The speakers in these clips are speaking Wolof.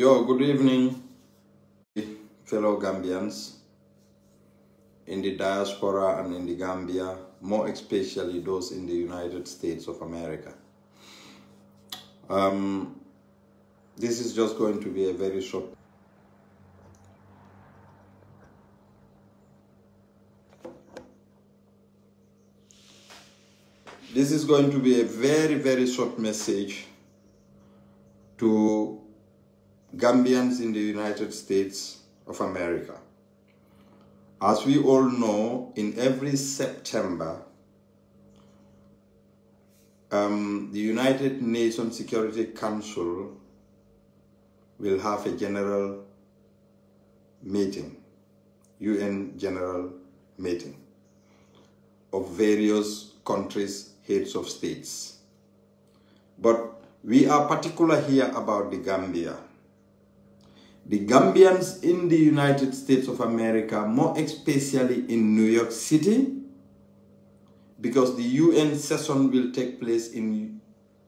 Yo, good evening, fellow Gambians in the diaspora and in the Gambia, more especially those in the United States of America. This is just going to be a very short. This is going to be a very, very short message to Gambians in the United States of America. As we all know, in every September, the United Nations Security Council will have a general meeting, UN general meeting of various countries, heads of states. But we are particular here about the Gambia. The Gambians in the United States of America, more especially in New York City, because the UN session will take place in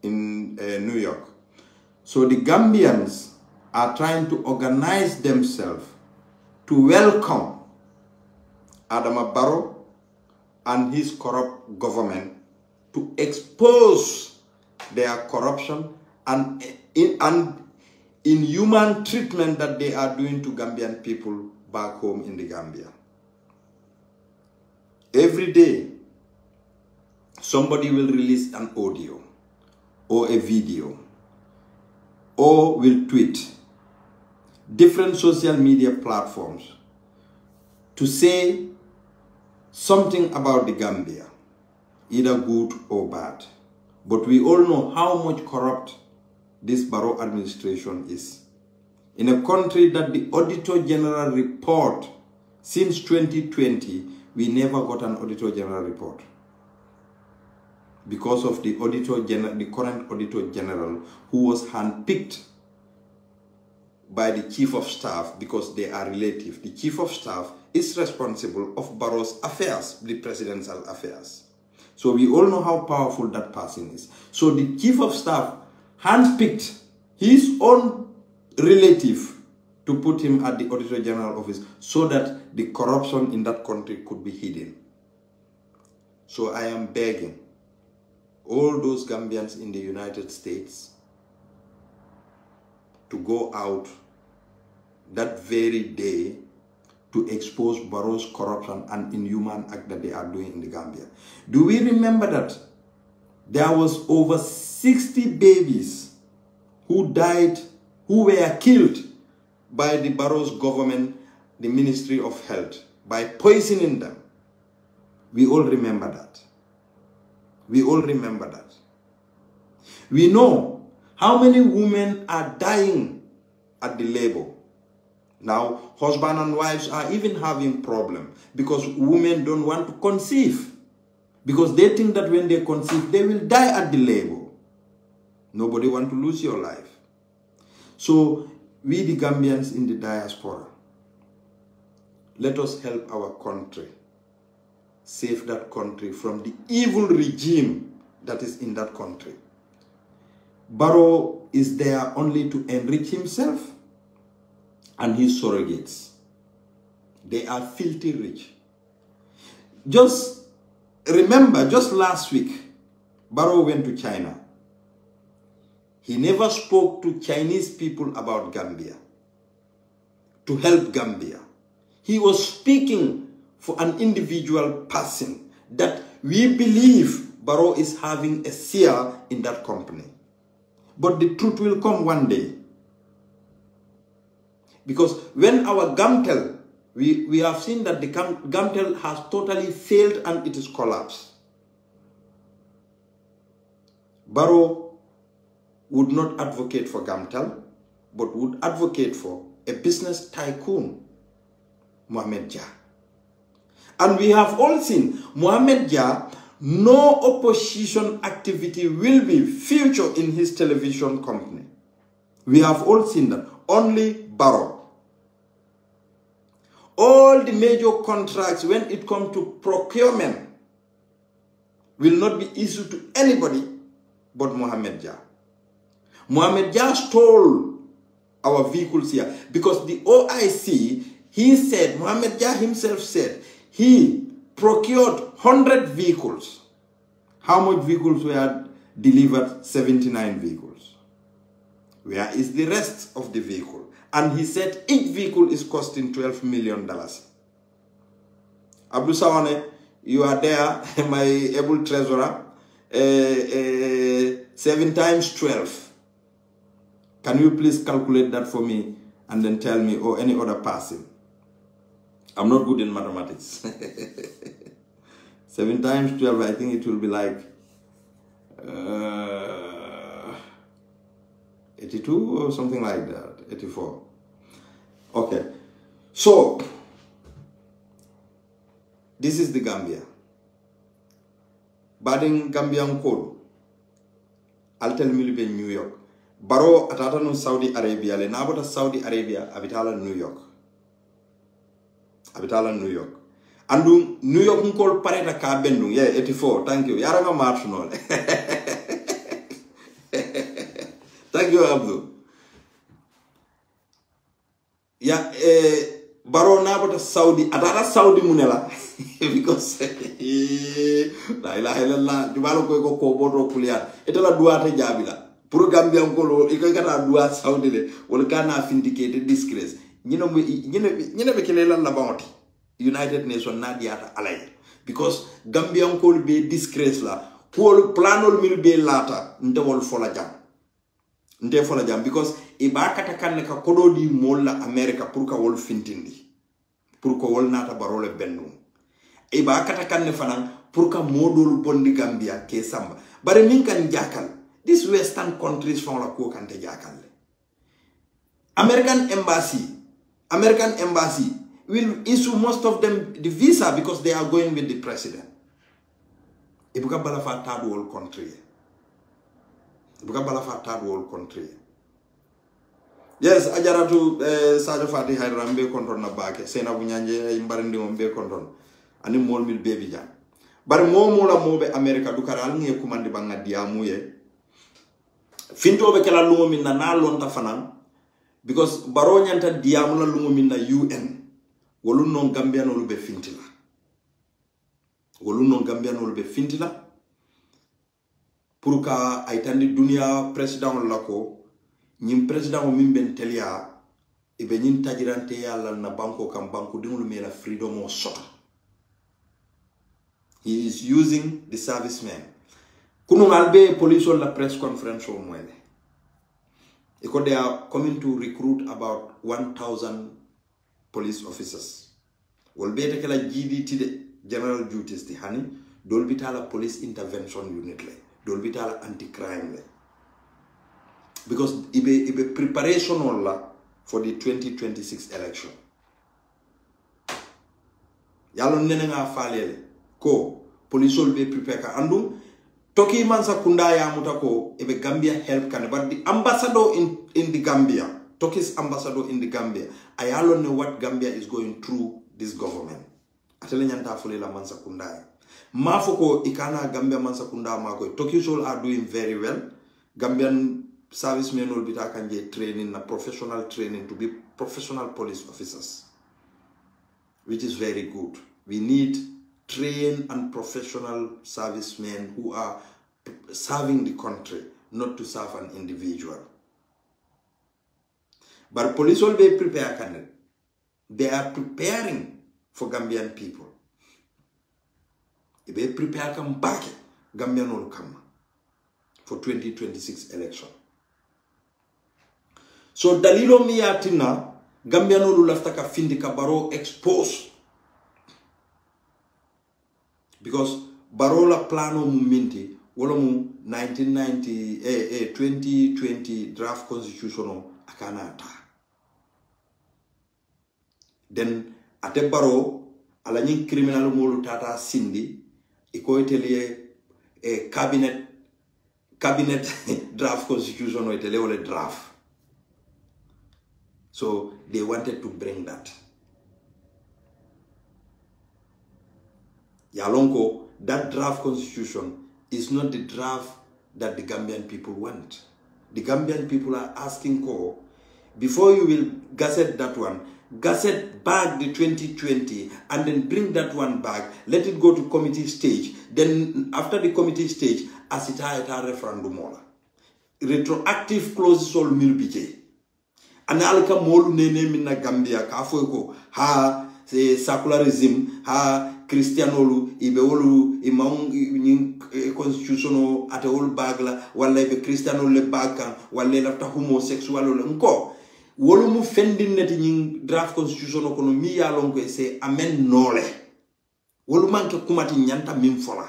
New York. So the Gambians are trying to organize themselves to welcome Adama Barrow and his corrupt government to expose their corruption and inhuman treatment that they are doing to Gambian people back home in the Gambia. Every day, somebody will release an audio or a video or will tweet different social media platforms to say something about the Gambia, either good or bad. But we all know how much corrupt this Barrow administration is. In a country that the Auditor General report, since 2020, we never got an Auditor General report. Because of the current Auditor General, who was handpicked by the Chief of Staff because they are relative. The Chief of Staff is responsible of Barrow's affairs, the presidential affairs. So we all know how powerful that person is. So the Chief of Staff handpicked his own relative to put him at the Auditor General office so that the corruption in that country could be hidden. So I am begging all those Gambians in the United States to go out that very day to expose Barrow's corruption and inhuman act that they are doing in the Gambia. Do we remember that there was over 60 babies who died, who were killed by the Barrow's government, the Ministry of Health, by poisoning them? We all remember that. We all remember that. We know how many women are dying at the labor. Now, husband and wives are even having problems because women don't want to conceive. Because they think that when they conceive, they will die at the labor. Nobody wants to lose your life. So, we the Gambians in the diaspora, let us help our country, save that country from the evil regime that is in that country. Barrow is there only to enrich himself and his surrogates. They are filthy rich. Just remember, just last week, Barrow went to China. He never spoke to Chinese people about Gambia, to help Gambia. He was speaking for an individual person that we believe Barrow is having a share in that company. But the truth will come one day. Because when our Gamtel, we have seen that the Gamtel has totally failed and it is collapsed. Barrow would not advocate for Gamtel, but would advocate for a business tycoon, Mohamed Jah. And we have all seen Mohamed Jah, no opposition activity will be featured in his television company. We have all seen that. Only Barrow. All the major contracts, when it comes to procurement, will not be issued to anybody but Mohamed Jah. Mohamed Jah stole our vehicles here. Because the OIC, he said, Mohammed Jah himself said, he procured 100 vehicles. How much vehicles were delivered? 79 vehicles. Where is the rest of the vehicle? And he said each vehicle is costing $12 million. Abdul Sawane, you are there, my able treasurer. 7 times 12. Can you please calculate that for me and then tell me, or any other person? I'm not good in mathematics. 7 times 12, I think it will be like 82 or something like that, 84. Okay, so this is the Gambia. Bading Gambian code. I'll tell you in New York. Baro atata no Saudi Arabia. Le nabota Saudi Arabia abitala New York. Abitala New York. Andu New York nkol pareta ka bendu. Yeah, 84. Thank you. Yaranga march no. Thank you, Abdul. Yeah, Baro nabota Saudi. Atata Saudi munela. Because la ilaha illallah jubalo ko ko bodo kuliya etala duata jabila pour Gambia ko ikata dua Saudi le wala kana vindicated disgrace ñino be kelela la bawti United Nations na diata alay because Gambia ko be disgrace la pour planol mil be lata ndewol fola jam because ibakata kan ka kodo di molla America pour ka wol fintindi pour ko wol nata barole bennu iba kata kanne fanan pour ka modul bondi Gambia ke samba bare min kan jakal these western countries font la ko kan te jakal American embassy will issue most of them the visa because they are going with the president. Ibuka bala fa third world country. Yes, ajaratu Sadio Fati Hayrambe konton na bake sena bunyanje imbarandi ombe konton ani mol mil baby jam bar mola mobe America du karal ngi kumandi banga diamu ye finto be kala lumo min na lonta fanan because baro nyanta diamu la lumo min na UN wolu non Gambia no be fintila pour ka ay tandi dunia president la ko nyim president o min ben telia e be nyin tajirante yalla na banko kam banko dingulu mela freedom o sota. He is using the servicemen. Kunungalbe police on la press conference or mwele. Because they are coming to recruit about 1,000 police officers. Wolbe tekela GDT the general duties the hani. Dolbitala police intervention unit le. Dolbitala anti-crime le. Because ibe preparation olla for the 2026 election. Yalon nenenga falele. Ko police will be prepared andu toki mansa kunda ya mutako ebe Gambia help kan but the ambassador in the Gambia Toki's ambassador in the Gambia I alone know what Gambia is going through this government atele nyanta fule la mansa kunda mafoko ikana Gambia mansa kunda mako Toki's all are doing very well. Gambian servicemen will be takanje training na professional training to be professional police officers, which is very good. We need trained and professional servicemen who are serving the country, not to serve an individual. But police will be prepared. They are preparing for Gambian people. If they prepare come back, Gambian will come for 2026 election. So dalilo miyatina Gambian will laftaka findika baro expose. Because Barola plano muminti wala mu 2020 draft constitutional akanata. Then ate Baro alani criminal molu tata sindi iko etelie cabinet draft constitution or etelie draft. So they wanted to bring that. Yalonko, that draft constitution is not the draft that the Gambian people want. The Gambian people are asking for before you will gazette that one, gazette back the 2020 and then bring that one back, let it go to committee stage. Then after the committee stage, as it a referendum. Retroactive clauses all milbije. Analka molu nene minna Gambia ka ko ha secularism ha Christianolu ibeolu imam constitutional ate ol bagla wala be Christianol le bakan wala lafta homosexual nko wolu mu fendin neti ñing draft constitution ko no mi ya lon ko c'est amen nole wolu manke kumati nyanta min fola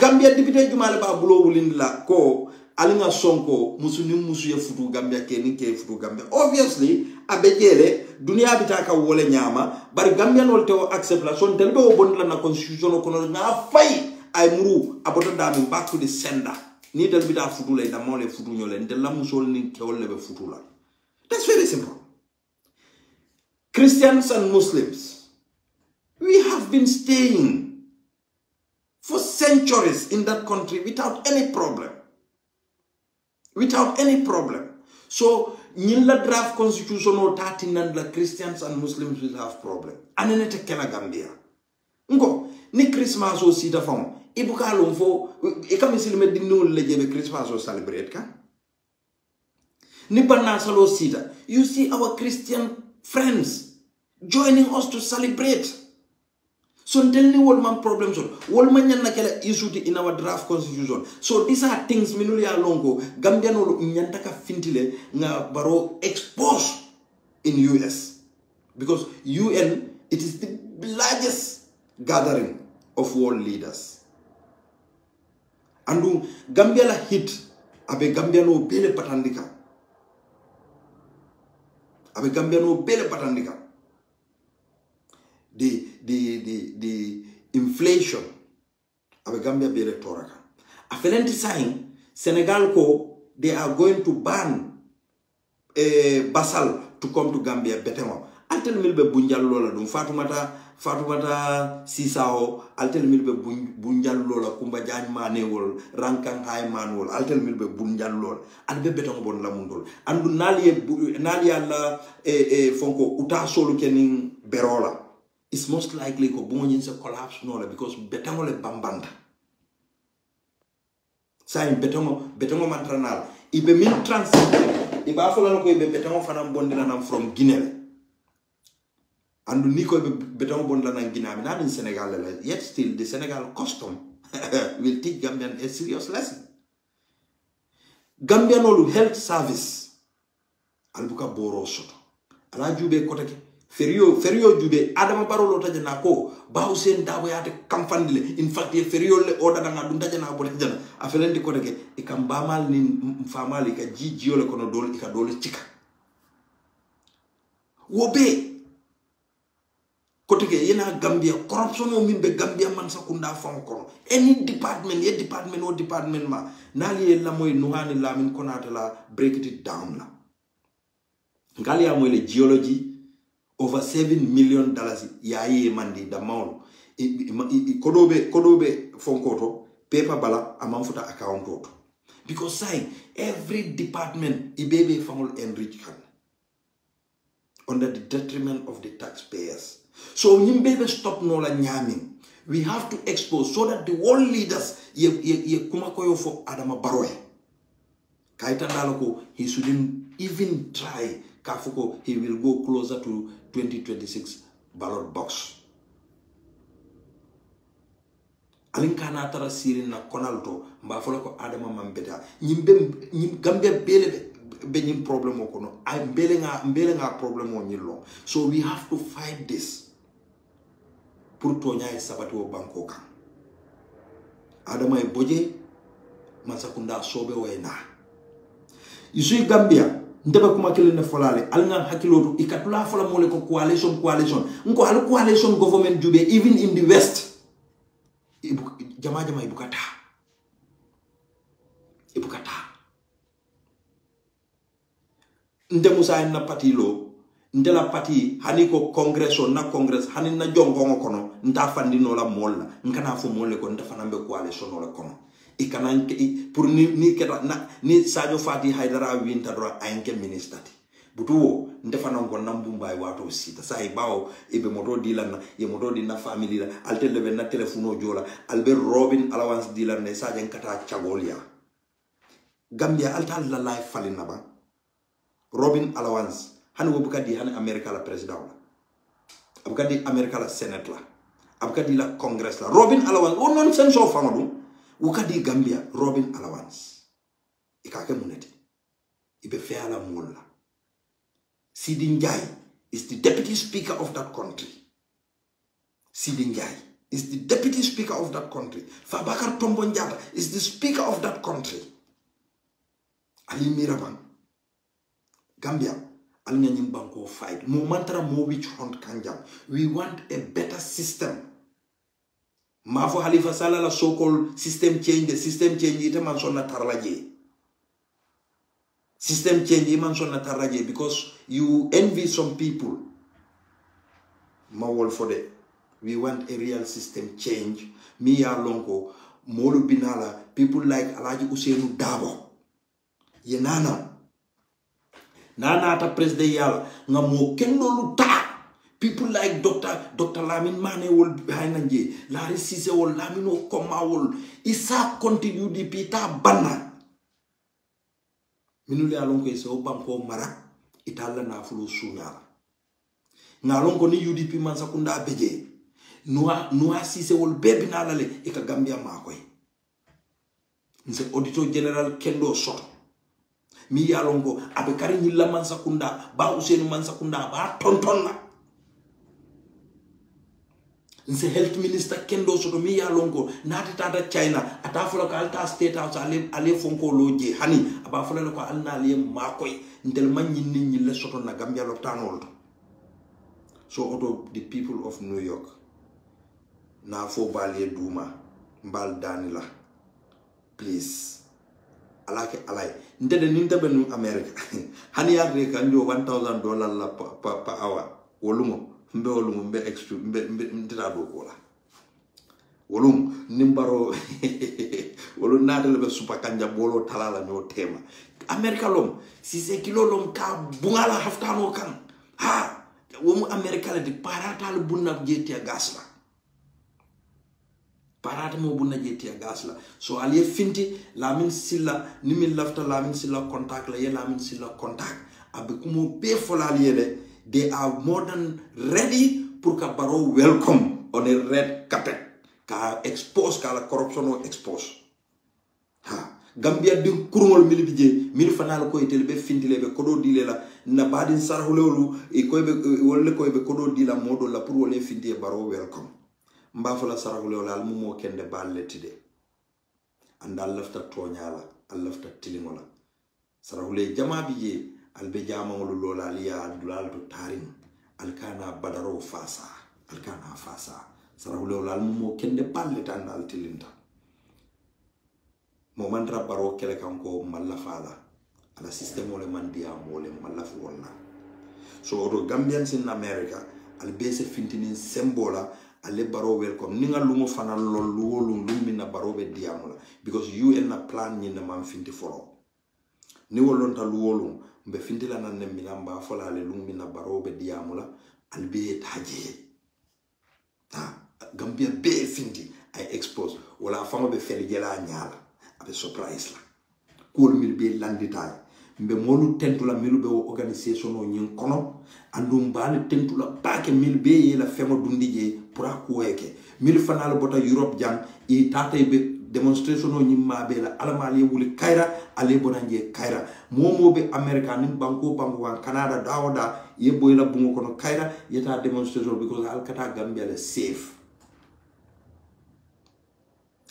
Gambia député jumale ba bulo wulin la ko alinga sonko musuni musu ye futu Gambia ke ni ke futu Gambia obviously abejele dunia bitaka wole nyama bari Gambia nol tewo accept la son telbe o bon la na constitution ko no na fay ay muru aboto dami back to the sender ni del bita futu le da mo le futu nyole ndel la musol ni ke wole be futu la. That's very simple. Christians and Muslims, we have been staying for centuries in that country without any problem. Without any problem. So, in the draft constitution or 13 and the Christians and Muslims will have problem. And then it's a Gambia. Ngo, ni Christmas o sita fam. Ibuka lomfo, ikamisili me dinu lejebe Christmas o celebrate ka? Ni panasalo sita. You see our Christian friends joining us to celebrate. So tell me what man problems on. What man nakela issue in our draft constitution. So these are things minuli alongo Gambia no nyantaka fintile nga baro expose in US. Because UN, it is the largest gathering of world leaders. Andu Gambia la hit abe Gambia no bele patandika. Abe Gambia no bele patandika. The inflation abe Gambia bele toraka. Afelenti saying Senegal ko they are going to ban basal to come to Gambia betema. Altel milbe bunjal lola dum Fatoumata Sisao altel milbe bunjal lola kumba jany manewol rankang hay manwol altel milbe bunjal lola albe betong bon lamundol andu nali alla fonko uta solo kenin berola. It's most likely ko bunyin se collapse no because betango le bambanda. Sain betango mantranal ibe min transit iba fola ko ibe betango fanam bondina nam from Guinea. And Nico beton bon la Guinea, not in Senegal, yet still the Senegal custom will teach Gambian a serious lesson. Gambian olu health service albuka boro soto. Ala jube kotake ferio jube adama barolo tajana ko ba Hussein Dabo ya te kamfandile. In fact ye ferio le order na dunda jana bo tajana afelendi kotake e kambamal ni mfamali ka jijio le kono dol ika dole chika. Wobe kotike yena Gambia corruption o mimbe Gambia man sakunda fonko any department ma nali la moy nuhani la min konata la break it down la ngali ya moy le geology over $7 million yayi mandi da maul kodobe fonkoto paper bala amamfuta account auto because say every department ibebe famul enrich kan under the detriment of the taxpayers. So Nimbebe stop nola nyaming. We have to expose so that the world leaders ye kumakoyo for Adama Barrow. Kaita Naloko, he shouldn't even try. Kafuko, he will go closer to 2026 ballot box. Alinkana tara sirin na konalto mbafola ko Adama Mambeta. Nyim Gambia bele benim problem okono. I'm mbele nga problem on yilo. So we have to fight this. Pour tonya e sabati o banko kan. Adama e boje masakunda sobe wena. You see Gambia ndeba kuma kele ne folale alnga hakilotu ikatula fola mole ko coalition nko al coalition government jube even in the west jama ibukata nde musa na patilo ndela pati haniko congress hani na jongo kono nda fandi no la molla nkana fo molle ko nda fanambe coalition no la kono ikanan pour ni keta na ni Sadio Fati Haidara winta dro ayenke ministati butuwo ndefanan ko nambumbay wato sita sai bawo ibe moto dilan ye moto di na family la alte lebe na telefono jola albe Robin allowance dilan ne Sadio kata chagolia Gambia alta la life falina ba Robin allowance hani wobuka di hani America la president la abuka di America la senate la abuka di la congress la Robin allowance o nonsense of famadu wukadi Gambia Robin allowance ikake muneti ibe feala mulla Sidi Njai is the deputy speaker of that country. Sidi Njai is the deputy speaker of that country. Fabakar Tombonjata is the speaker of that country. Ali Miraban. Gambia, Ali Nyimbanko fight. Momentara mo witch hunt kanjam. We want a better system. Mafo Halifa Sallah la so-called system change. The system change ite man sonna tarlaje. System change man sonna tarlaje because you envy some people. Mawol for the. We want a real system change. Miya Lonko, Molu Binala, people like Alaji Usainu Dabo. Yenana. Nana ata president yala. Nga mo kendo luta. People like Dr. Lamin Mane will behind Nanje. Larry Sise will Lamino Koma will. Isa continue di pita bana. Minuli alonko ise obampo mara. Itala na fulu sunyala. Nga alonko ni UDP mansakunda abeje. Noa Sise will baby nalale. Ika Gambia makoy. Nse auditor general kendo soto. Mi yalongo abekari nyilla mansakunda. Ba Usenu mansakunda. Ba tontonna. Nse health minister kendo soto mi yalongo. Nati tata China. Atafula ka alta state house ale fonko loje. Hani. Abafula ko alna ale makoy. Ntel man nyille soto na Gambia loptanol. So auto the people of New York. Na fo balye duma. Mbal danila. Please. Alake alay. Ndede ninte benu America. Hani ya reka njo $1,000 la pa hour. Wolumo. Mbe extra. Mbe ntita do kola. Wolum. Nimbaro. Wolu nadelebe super kanja bolo talala nyo tema. America lom. Si se kilo lom ka bungala haftano kan. Ha. Womu America le di parata le bunna jetia gas la. Parata mo bunna jetia gas la. So aliye finti Lamin Silla nimi lafta Lamin Silla contact la ye Lamin Silla contact. Abe kumo be fola aliye they are more than ready pour ka Barrow welcome on a red carpet. Ka expose ka la corruption o expose. Ha. Gambia din kurungol mili bije mili fanal ko itel be findile be kodo dile la na badin sarhulolu e ko be wolle ko be kodo dila modo la pour wolle findie Barrow welcome mba fala sarhulolu al mo kende balle tide andal lafta toñala al lafta tilimola sarhule jama bije al be jama ngol lola liya dulal to tarin al kana badaro fasa al kana fasa sarhulolu al mo kende balle tan al tilinta Momandra Barrow kele kanko malafala ala system ole mandia mole malafu wonna so odo Gambians in America al base fintinin sembola ale Barrow welcome ninga lumo fana lolulu lumina Barrow be diamola because you en na plan ni na man finti foro ni wolonta luwolu mbe fintila nan ne minamba fola ale lumina Barrow be diamola al be taje ta Gambia be finti I expose wala fama be fel jela nyala abe surprise la kol mil be landitay mbe molu tentu la milu be organisation o nyin kono andum bal tentu la paake mil be la fema dundije pour akoyeke mil fanal bota Europe jang e tata be demonstration o nyimma be la alamali wuli kaira ale bonanje kaira momo be America nim banko wan Canada dawda ye boy la bungo kono kaira yeta demonstration because alkata Gambia le safe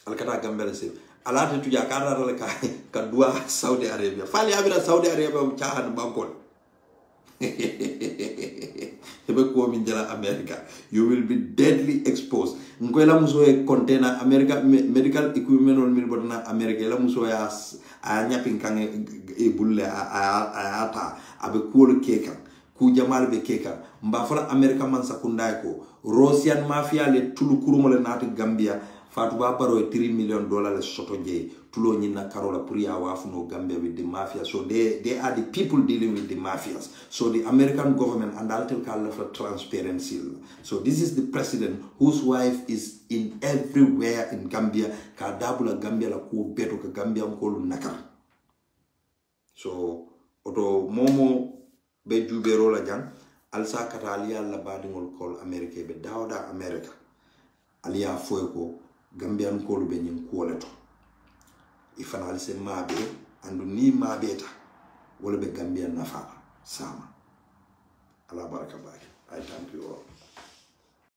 alkata Gambia le safe alate tuja kada le ka dua Saudi Arabia fali abira Saudi Arabia chahan bankol hebe ko min jala America you will be deadly exposed ngoela muso e container America medical equipment on mil bodna America la muso ya a nyapin kan e bulle a ata abe ko keka ku jamal be keka mba fala America man sakunda ko Russian mafia le tulu kurumo le nati Gambia Fatuba Baro $3 million soto je tulo nyina karola pour ya wafuno Gambia with the mafia. So they are the people dealing with the mafias. So the American government and alter call for transparency. So this is the president whose wife is in everywhere in Gambia. Ka dabula Gambia la ku beto ka Gambia nkolu nakar. So oto momo be jubero la jang alsa katalia la badingol call America be dawda America. Alia foyko Gambian kolu be nyin kuoleto ifana alse mabe andu ni mabeta wala be Gambian nafa sama ala baraka baki. I thank you all.